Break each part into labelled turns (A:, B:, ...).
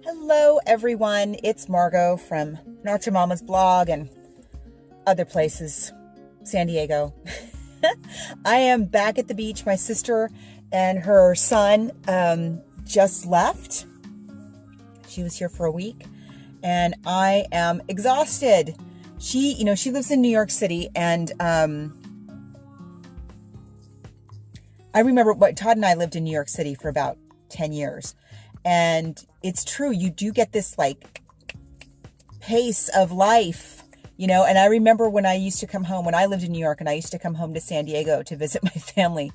A: Hello everyone, it's Margot from Nacho Mama's blog and other places, San Diego. I am back at the beach. My sister and her son just left. She was here for a week and I am exhausted. She lives in New York City, and I remember Todd and I lived in New York City for about 10 years. And it's true, you do get this like pace of life, and I remember when I used to come home, when I lived in New York and I used to come home to San Diego to visit my family,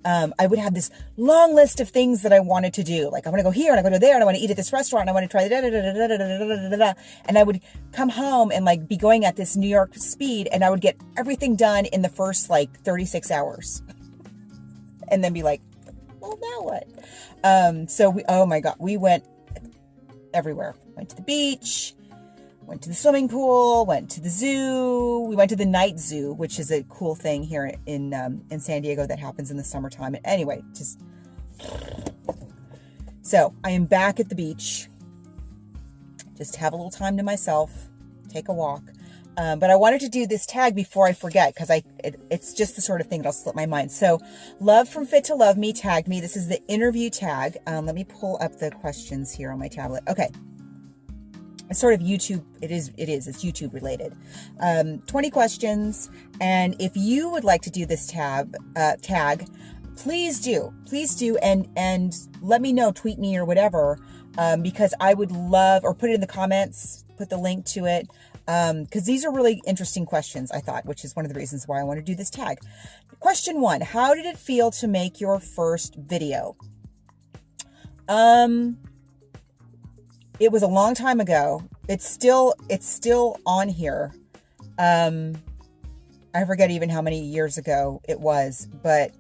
A: I would have this long list of things that I wanted to do. Like, I want to go here and I want to go there and I want to eat at this restaurant and I want to try da. And I would come home and like be going at this New York speed, and I would get everything done in the first like 36 hours and then be like, well, now what? Oh my God, we went everywhere. Went to the beach, went to the swimming pool, went to the zoo. We went to the night zoo, which is a cool thing here in San Diego that happens in the summertime. And anyway, so I am back at the beach. Just have a little time to myself, take a walk. But I wanted to do this tag before I forget, because it's just the sort of thing that'll slip my mind. So, Love from Fit to Love Me tagged me. This is the interview tag. Let me pull up the questions here on my tablet. Okay. It's sort of YouTube. It's YouTube related. 20 questions. And if you would like to do this tag, please do. And let me know, tweet me or whatever, because I would love, or put it in the comments, put the link to it. Because these are really interesting questions, I thought, which is one of the reasons why I want to do this tag. Question 1, how did it feel to make your first video? It was a long time ago. It's still on here. I forget even how many years ago it was, but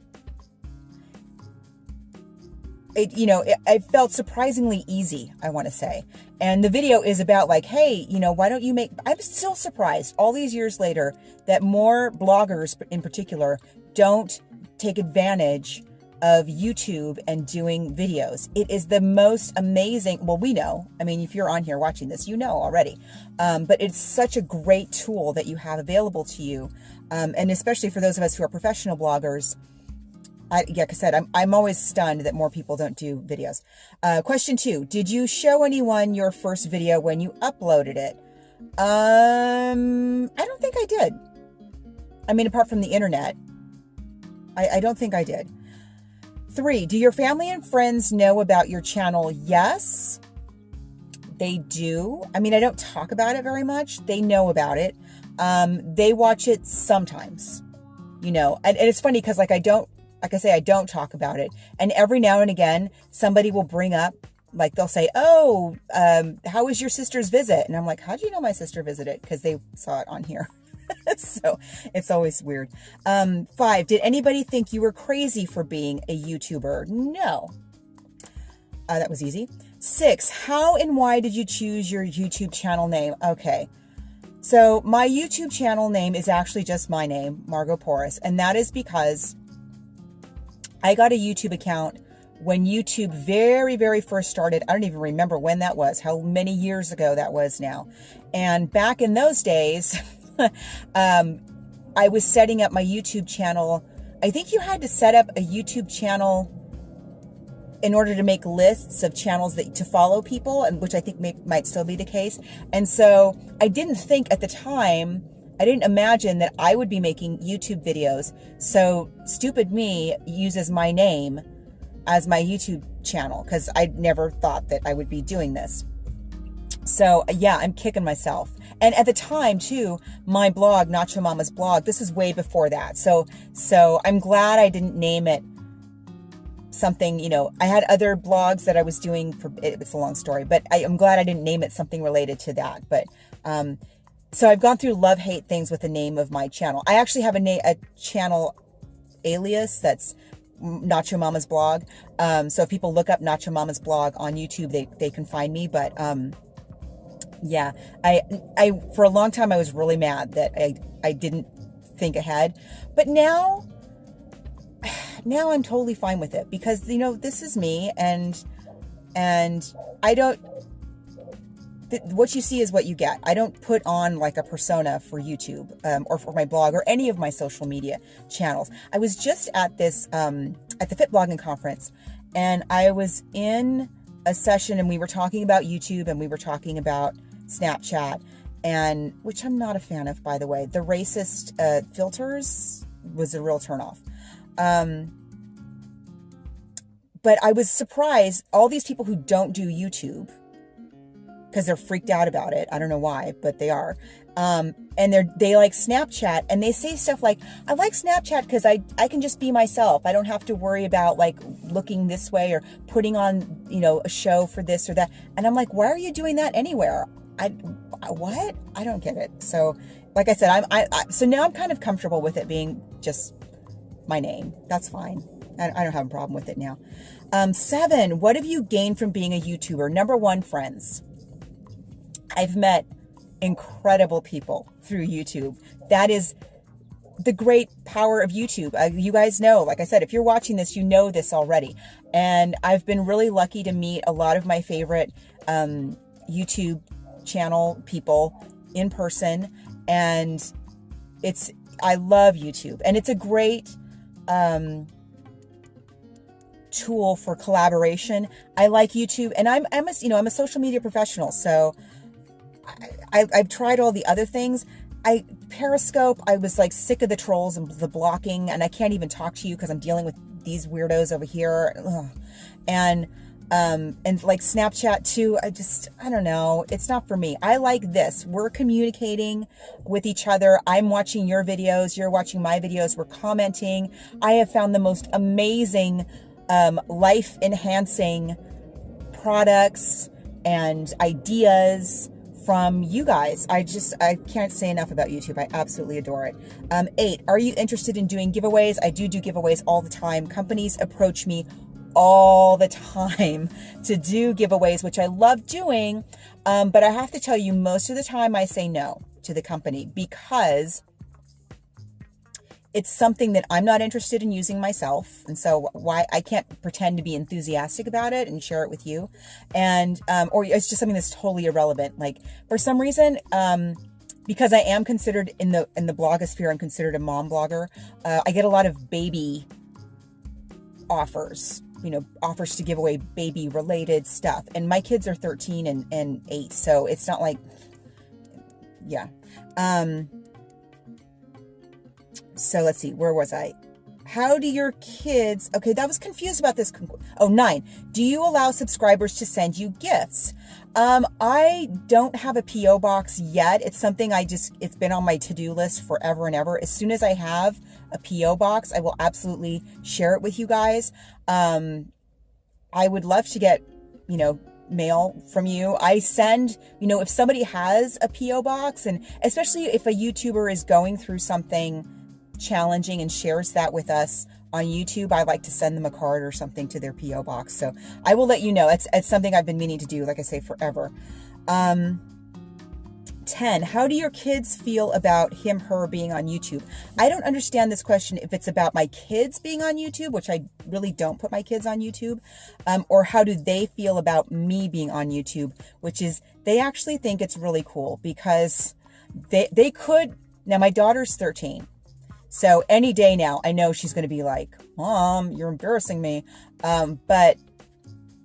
A: it felt surprisingly easy, I want to say. And the video is about like, hey, why don't you I'm still surprised all these years later that more bloggers in particular don't take advantage of YouTube and doing videos. It is the most amazing. Well, we know, if you're on here watching this, already. But it's such a great tool that you have available to you. And especially for those of us who are professional bloggers, like I said, I'm always stunned that more people don't do videos. Question 2, did you show anyone your first video when you uploaded it? I don't think I did. Apart from the internet, I don't think I did. 3, do your family and friends know about your channel? Yes, they do. I don't talk about it very much. They know about it. They watch it sometimes, and it's funny because like I don't talk about it. And every now and again, somebody will bring up, like they'll say, oh, how was your sister's visit? And I'm like, how do you know my sister visited? Because they saw it on here. So it's always weird. 5, did anybody think you were crazy for being a YouTuber? No. That was easy. 6, how and why did you choose your YouTube channel name? Okay. So my YouTube channel name is actually just my name, Margot Porras. And that is because I got a YouTube account when YouTube very, very first started. I don't even remember when that was, how many years ago that was now. And back in those days, I was setting up my YouTube channel. I think you had to set up a YouTube channel in order to make lists of channels to follow people, and which I think might still be the case. And so I didn't think at the time, I didn't imagine that I would be making YouTube videos. So stupid me uses my name as my YouTube channel because I never thought that I would be doing this. So yeah, I'm kicking myself. And at the time too, my blog, Nacho Mama's blog, this is way before that. So I'm glad I didn't name it something, I had other blogs that I was doing it's a long story, but I'm glad I didn't name it something related to that. But, so I've gone through love-hate things with the name of my channel. I actually have a channel alias that's Nacho Mama's blog. So if people look up Nacho Mama's blog on YouTube, they can find me. But yeah, I for a long time I was really mad that I didn't think ahead. But now I'm totally fine with it because this is me, and I don't what you see is what you get. I don't put on like a persona for YouTube or for my blog or any of my social media channels. I was just at this, at the Fit Blogging Conference, and I was in a session and we were talking about YouTube and we were talking about Snapchat, and which I'm not a fan of, by the way. The racist filters was a real turnoff. But I was surprised, all these people who don't do YouTube, because they're freaked out about it. I don't know why, but they are. And they like Snapchat, and they say stuff like, I like Snapchat because I can just be myself. I don't have to worry about like looking this way or putting on, you know, a show for this or that. And I'm like, why are you doing that anywhere? What? I don't get it. So like I said, so now I'm kind of comfortable with it being just my name. That's fine. I don't have a problem with it now. 7, what have you gained from being a YouTuber? Number 1, friends. I've met incredible people through YouTube. That is the great power of YouTube. You guys know, like I said, if you're watching this, you know this already. And I've been really lucky to meet a lot of my favorite YouTube channel people in person. And I love YouTube. And it's a great tool for collaboration. I like YouTube, and I'm a social media professional, so I've tried all the other things. Periscope, I was like sick of the trolls and the blocking, and I can't even talk to you because I'm dealing with these weirdos over here. Ugh. And like Snapchat too, I don't know. It's not for me. I like this. We're communicating with each other. I'm watching your videos. You're watching my videos. We're commenting. I have found the most amazing life enhancing products and ideas from you guys. I can't say enough about YouTube. I absolutely adore it. 8, are you interested in doing giveaways? I do giveaways all the time. Companies approach me all the time to do giveaways, which I love doing. But I have to tell you, most of the time I say no to the company because it's something that I'm not interested in using myself. And so why I can't pretend to be enthusiastic about it and share it with you. And, or it's just something that's totally irrelevant. Like for some reason, because I am considered in the blogosphere, I'm considered a mom blogger. I get a lot of baby offers, offers to give away baby related stuff. And my kids are 13 and 8. So it's not like, yeah. So let's see, where was I? How do your kids, okay, that was confused about this. 9, do you allow subscribers to send you gifts? I don't have a PO box yet. It's something it's been on my to-do list forever and ever. As soon as I have a PO box, I will absolutely share it with you guys. I would love to get, mail from you. I send, if somebody has a PO box, and especially if a YouTuber is going through something challenging and shares that with us on YouTube, I like to send them a card or something to their PO box. So I will let you know. It's something I've been meaning to do, like I say, forever. 10, how do your kids feel about him, her being on YouTube? I don't understand this question if it's about my kids being on YouTube, which I really don't put my kids on YouTube, or how do they feel about me being on YouTube, which is they actually think it's really cool because they could, now my daughter's 13. So any day now, I know she's going to be like, Mom, you're embarrassing me. But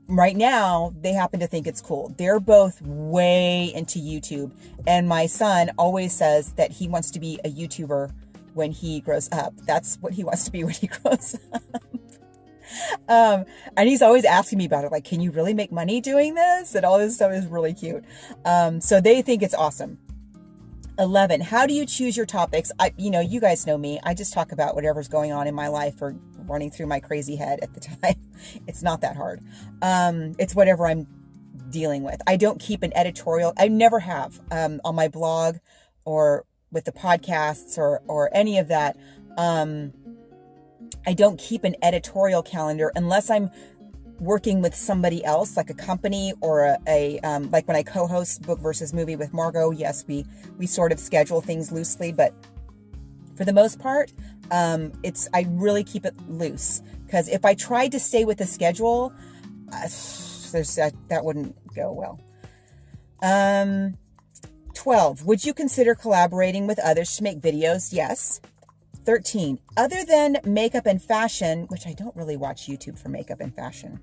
A: right now, they happen to think it's cool. They're both way into YouTube. And my son always says that he wants to be a YouTuber when he grows up. That's what he wants to be when he grows up. And he's always asking me about it. Like, can you really make money doing this? And all this stuff is really cute. So they think it's awesome. 11, how do you choose your topics? You guys know me. I just talk about whatever's going on in my life or running through my crazy head at the time. It's not that hard. It's whatever I'm dealing with. I don't keep an editorial. I never have on my blog or with the podcasts or any of that. I don't keep an editorial calendar unless I'm working with somebody else, like a company or like when I co-host Book versus Movie with Margot. Yes, we sort of schedule things loosely, but for the most part, I really keep it loose, because if I tried to stay with the schedule, that wouldn't go well. 12, would you consider collaborating with others to make videos? Yes. 13, other than makeup and fashion, which I don't really watch YouTube for makeup and fashion.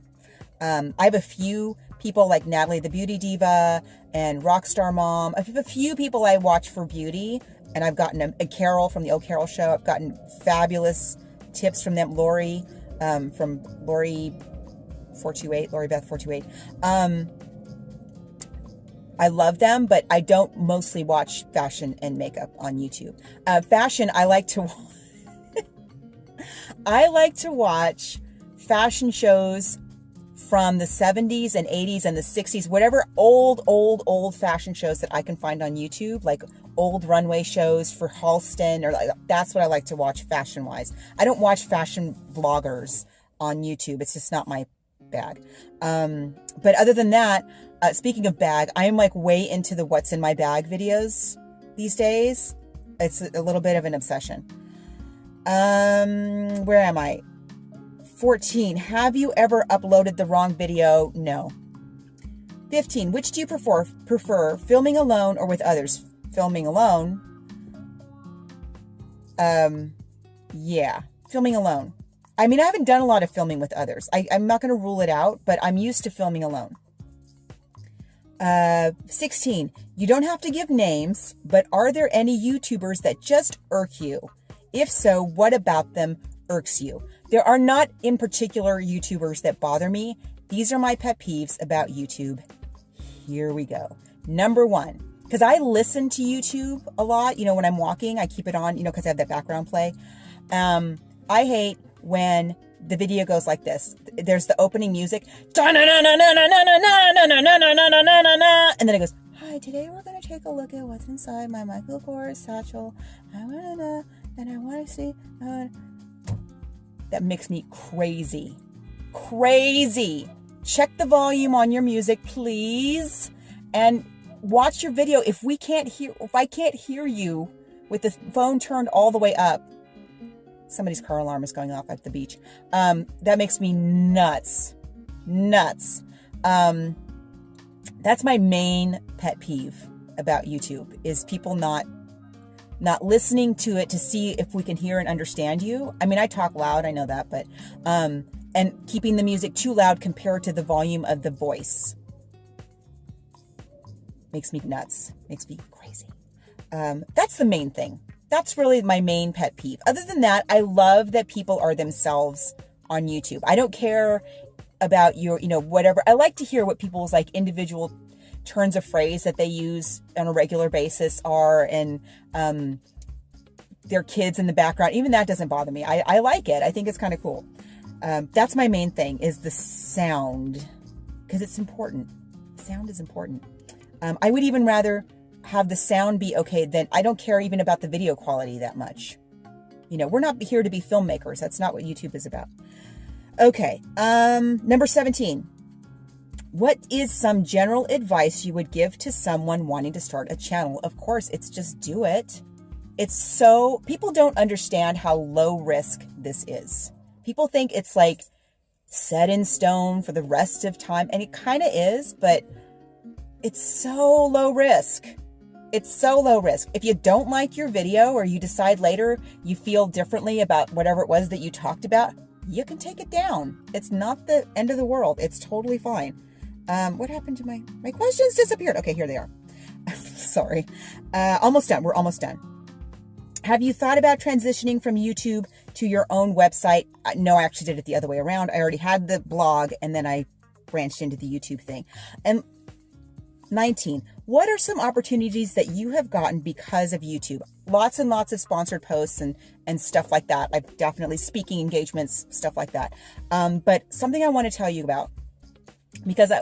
A: I have a few people like Natalie the Beauty Diva and Rockstar Mom. I have a few people I watch for beauty, and I've gotten a Carol from the Oh Carol Show. I've gotten fabulous tips from them. Lori, from Lori 428, Lori Beth 428. I love them, but I don't mostly watch fashion and makeup on YouTube. Fashion, I like to I like to watch fashion shows from the 70s and 80s and the 60s, whatever old fashion shows that I can find on YouTube, like old runway shows for Halston, or like, that's what I like to watch fashion wise. I don't watch fashion vloggers on YouTube. It's just not my bag. But other than that, speaking of bag, I am like way into the what's in my bag videos these days. It's a little bit of an obsession. Where am I? 14, have you ever uploaded the wrong video? No. 15, which do you prefer filming alone or with others? Filming alone. Yeah, filming alone. I mean, I haven't done a lot of filming with others. I'm not going to rule it out, but I'm used to filming alone. 16, you don't have to give names, but are there any YouTubers that just irk you? If so, what about them irks you? There are not in particular YouTubers that bother me. These are my pet peeves about YouTube. Here we go. Number 1, because I listen to YouTube a lot. You know, when I'm walking, I keep it on, you know, because I have that background play. I hate when the video goes like this. There's the opening music. And then it goes, hi, today we're going to take a look at what's inside my Michael Kors satchel. And I want to see. That makes me crazy. Crazy. Check the volume on your music, please. And watch your video. If I can't hear you with the phone turned all the way up, somebody's car alarm is going off at the beach. That makes me nuts. Nuts. That's my main pet peeve about YouTube, is people not listening to it to see if we can hear and understand you. I mean, I talk loud, I know that, but, and keeping the music too loud compared to the volume of the voice makes me nuts, makes me crazy. That's the main thing. That's really my main pet peeve. Other than that, I love that people are themselves on YouTube. I don't care about your, you know, whatever. I like to hear what people's like individual turns of phrase that they use on a regular basis are, and their kids in the background. Even that doesn't bother me. I like it. I think it's kind of cool. That's my main thing, is the sound, because it's important. Sound is important. I would even rather have the sound be okay than, I don't care even about the video quality that much. You know, we're not here to be filmmakers. That's not what YouTube is about. Okay. Number 17. What is some general advice you would give to someone wanting to start a channel? Of course, it's just do it. People don't understand how low risk this is. People think it's like set in stone for the rest of time, and it kind of is, but it's so low risk. It's so low risk. If you don't like your video, or you decide later you feel differently about whatever it was that you talked about, you can take it down. It's not the end of the world. It's totally fine. What happened to my questions disappeared? Okay, here they are. Sorry. Almost done. We're almost done. Have you thought about transitioning from YouTube to your own website? No, I actually did it the other way around. I already had the blog, and then I branched into the YouTube thing. And 19, what are some opportunities that you have gotten because of YouTube? Lots and lots of sponsored posts and stuff like that. I've definitely speaking engagements, stuff like that. But something I want to tell you about, because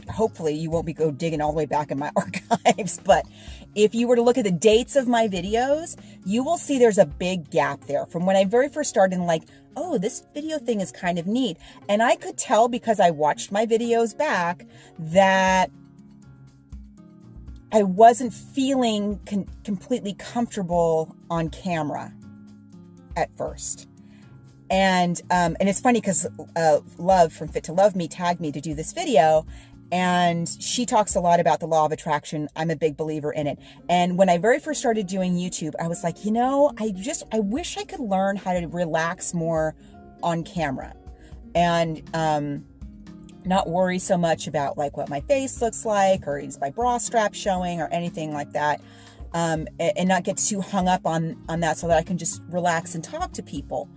A: hopefully you won't go digging all the way back in my archives, but if you were to look at the dates of my videos, you will see there's a big gap there from when I very first started, and like, oh, this video thing is kind of neat. And I could tell, because I watched my videos back, that I wasn't feeling completely comfortable on camera at first. And it's funny because Love from Fit to Love Me tagged me to do this video, And she talks a lot about the law of attraction. I'm a big believer in it. And when I very first started doing YouTube, I was like, you know, I wish I could learn how to relax more on camera and not worry so much about like what my face looks like, or is my bra strap showing, or anything like that. And not get too hung up on that, so that I can just relax and talk to people.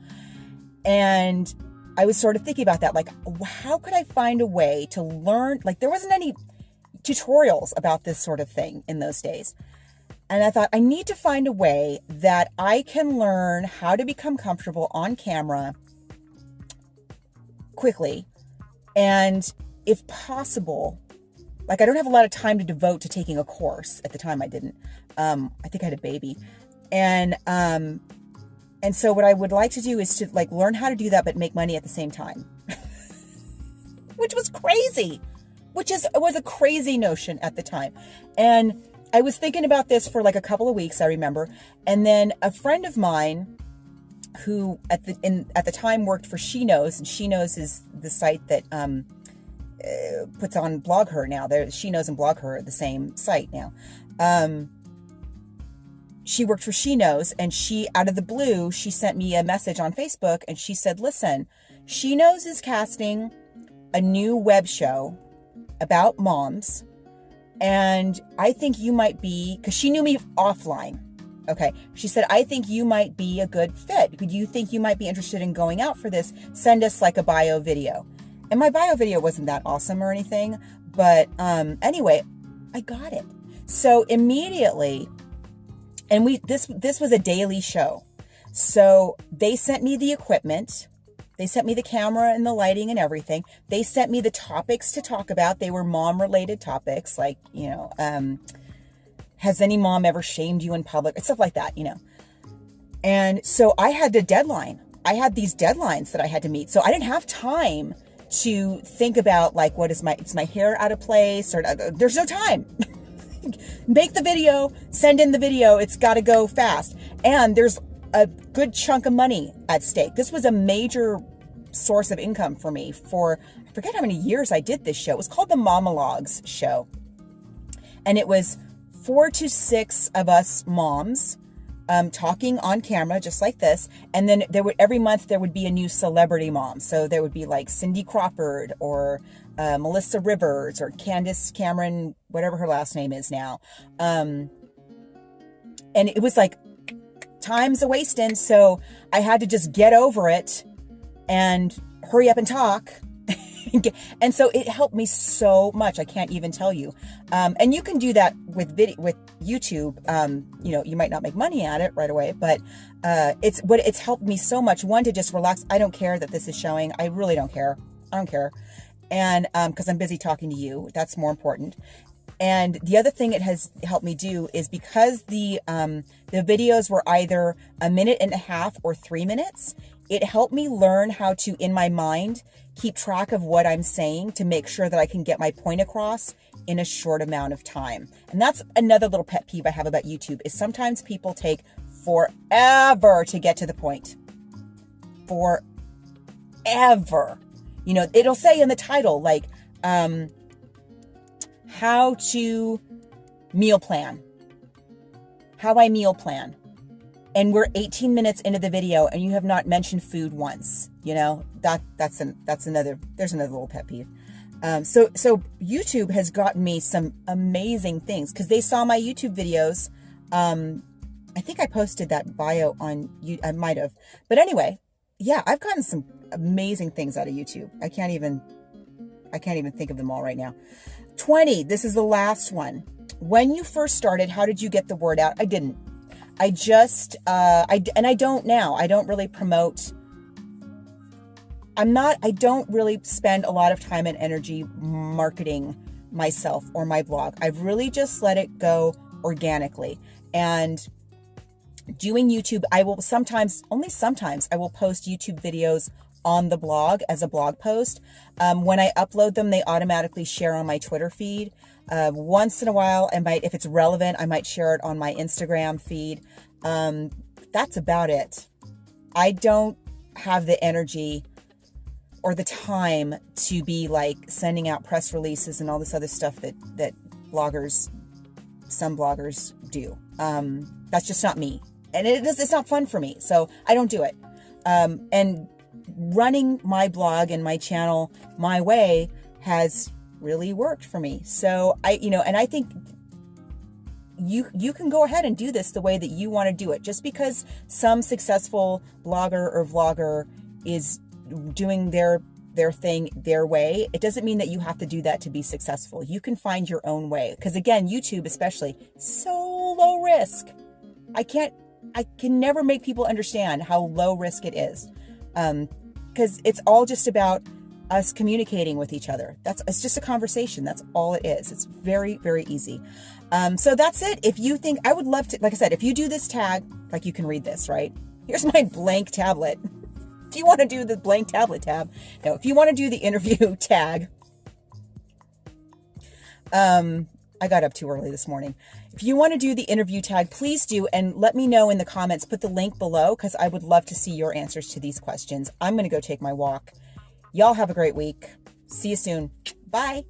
A: And I was sort of thinking about that, like, how could I find a way to learn? Like, there wasn't any tutorials about this sort of thing in those days. And I thought, I need to find a way that I can learn how to become comfortable on camera quickly. And if possible, like, I don't have a lot of time to devote to taking a course. At the time, I didn't. I think I had a baby. And so what I would like to do is to like learn how to do that, but make money at the same time, which was crazy, was a crazy notion at the time. And I was thinking about this for like a couple of weeks, I remember. And then a friend of mine who at the time worked for She Knows, and She Knows is the site that puts on Blog Her now. She Knows and Blog Her are the same site now. She worked for She Knows, and she, out of the blue, she sent me a message on Facebook, and she said, listen, She Knows is casting a new web show about moms, and I think you might be, because she knew me offline. Okay. She said, I think you might be a good fit. Could you think you might be interested in going out for this? Send us like a bio video. And my bio video wasn't that awesome or anything, but anyway, I got it. So immediately, and this was a daily show. So they sent me the equipment. They sent me the camera and the lighting and everything. They sent me the topics to talk about. They were mom-related topics, like, you know, has any mom ever shamed you in public? Stuff like that, you know. And so I had a deadline. I had these deadlines that I had to meet. So I didn't have time to think about like, is my hair out of place? Or there's no time. Make the video, send in the video. It's got to go fast. And there's a good chunk of money at stake. This was a major source of income for me for, I forget how many years I did this show. It was called the Monologues Show. And it was 4 to 6 of us moms talking on camera, just like this. And then every month there would be a new celebrity mom. So there would be like Cindy Crawford or Melissa Rivers or Candace Cameron, whatever her last name is now. And it was like, time's a wasting. So I had to just get over it and hurry up and talk. And so it helped me so much. I can't even tell you. And you can do that with YouTube. You know, you might not make money at it right away, but it's helped me so much. One, to just relax. I don't care that this is showing. I really don't care. I don't care. And because I'm busy talking to you, that's more important. And the other thing it has helped me do is, because the videos were either 1.5 minutes or 3 minutes, it helped me learn how to, in my mind, keep track of what I'm saying to make sure that I can get my point across in a short amount of time. And that's another little pet peeve I have about YouTube, is sometimes people take forever to get to the point. Forever. You know, it'll say in the title, like, how to meal plan. How I meal plan. And we're 18 minutes into the video and you have not mentioned food once. You know, there's another little pet peeve. So YouTube has gotten me some amazing things because they saw my YouTube videos. I think I posted that bio on YouTube. I might have, but anyway, yeah, I've gotten some amazing things out of YouTube. I can't even think of them all right now. 20. This is the last one. When you first started, how did you get the word out? I didn't. I just, and I don't now. I don't really promote. I don't really spend a lot of time and energy marketing myself or my blog. I've really just let it go organically. And doing YouTube, I will only sometimes, I will post YouTube videos on the blog as a blog post. When I upload them, they automatically share on my Twitter feed. Once in a while, if it's relevant, I might share it on my Instagram feed. That's about it. I don't have the energy or the time to be like sending out press releases and all this other stuff that some bloggers do. That's just not me. And it's not fun for me. So I don't do it. And running my blog and my channel my way has really worked for me. So I think you can go ahead and do this the way that you want to do it. Just because some successful blogger or vlogger is doing their thing their way, it doesn't mean that you have to do that to be successful. You can find your own way. Because again, YouTube especially, so low risk. I can never make people understand how low risk it is. Because it's all just about us communicating with each other. It's just a conversation. That's all it is. It's very, very easy. So that's it. If you think, I would love to, like I said, if you do this tag, like you can read this, right? Here's my blank tablet. Do you want to do the blank tablet tab? No, if you want to do the interview tag, I got up too early this morning. If you want to do the interview tag, please do. And let me know in the comments, put the link below, because I would love to see your answers to these questions. I'm going to go take my walk. Y'all have a great week. See you soon. Bye.